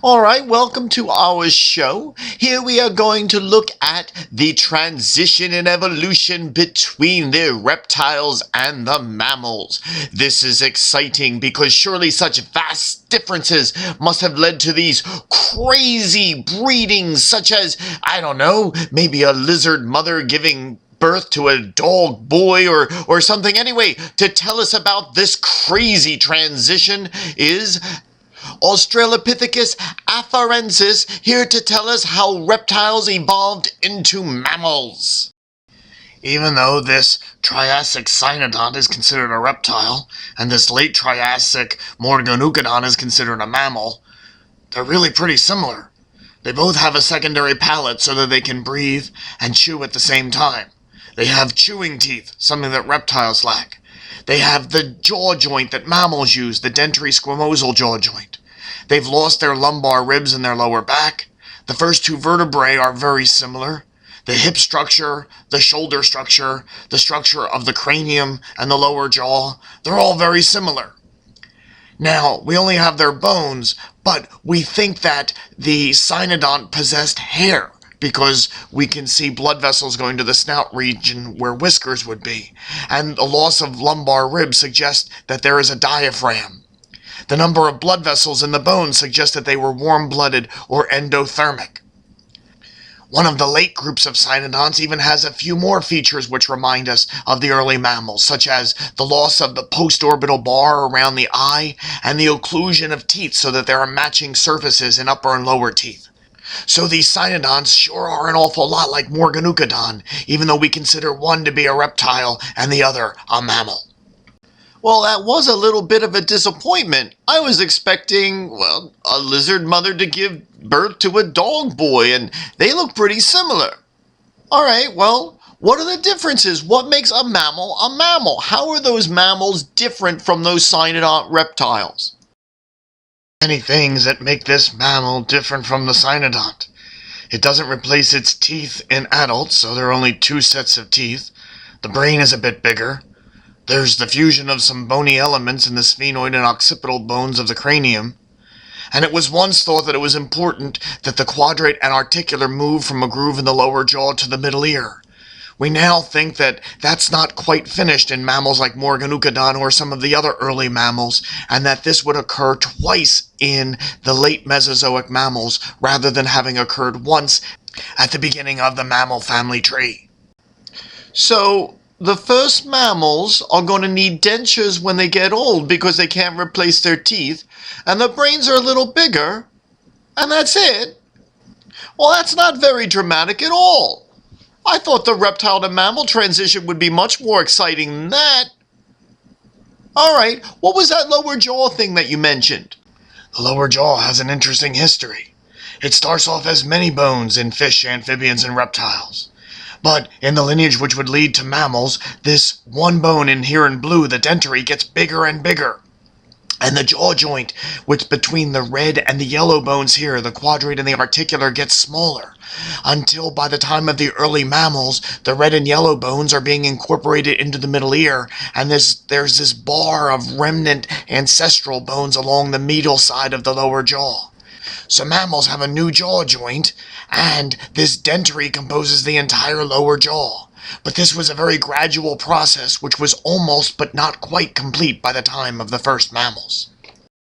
Alright, welcome to our show. Here we are going to look at the transition in evolution between the reptiles and the mammals. This is exciting because surely such vast differences must have led to these crazy breedings, such as, I don't know, maybe a lizard mother giving birth to a dog boy or something. Anyway, to tell us about this crazy transition is Australopithecus afarensis, here to tell us how reptiles evolved into mammals. Even though this Triassic cynodont is considered a reptile, and this late Triassic Morganucodon is considered a mammal, they're really pretty similar. They both have a secondary palate so that they can breathe and chew at the same time. They have chewing teeth, something that reptiles lack. They have the jaw joint that mammals use, the dentary-squamosal jaw joint. They've lost their lumbar ribs in their lower back. The first two vertebrae are very similar. The hip structure, the shoulder structure, the structure of the cranium, and the lower jaw, they're all very similar. Now, we only have their bones, but we think that the cynodont possessed hair, because we can see blood vessels going to the snout region where whiskers would be, and the loss of lumbar ribs suggests that there is a diaphragm. The number of blood vessels in the bones suggests that they were warm-blooded or endothermic. One of the late groups of cynodonts even has a few more features which remind us of the early mammals, such as the loss of the postorbital bar around the eye and the occlusion of teeth so that there are matching surfaces in upper and lower teeth. So these cynodonts sure are an awful lot like Morganucodon, even though we consider one to be a reptile and the other a mammal. Well, that was a little bit of a disappointment. I was expecting, well, a lizard mother to give birth to a dog boy, and they look pretty similar. Alright, well, what are the differences? What makes a mammal a mammal? How are those mammals different from those cynodont reptiles? Many things that make this mammal different from the cynodont. It doesn't replace its teeth in adults, so there are only 2 sets of teeth. The brain is a bit bigger. There's the fusion of some bony elements in the sphenoid and occipital bones of the cranium. And it was once thought that it was important that the quadrate and articular move from a groove in the lower jaw to the middle ear. We now think that that's not quite finished in mammals like Morganucodon or some of the other early mammals, and that this would occur twice in the late Mesozoic mammals rather than having occurred once at the beginning of the mammal family tree. So, the first mammals are going to need dentures when they get old because they can't replace their teeth, and the brains are a little bigger, and that's it. Well, that's not very dramatic at all. I thought the reptile to mammal transition would be much more exciting than that. Alright, what was that lower jaw thing that you mentioned? The lower jaw has an interesting history. It starts off as many bones in fish, amphibians, and reptiles. But in the lineage which would lead to mammals, this one bone in here in blue, the dentary, gets bigger and bigger. And the jaw joint, which between the red and the yellow bones here, the quadrate and the articular, gets smaller, until by the time of the early mammals, the red and yellow bones are being incorporated into the middle ear, and there's this bar of remnant ancestral bones along the medial side of the lower jaw. So mammals have a new jaw joint, and this dentary composes the entire lower jaw. But this was a very gradual process which was almost but not quite complete by the time of the first mammals.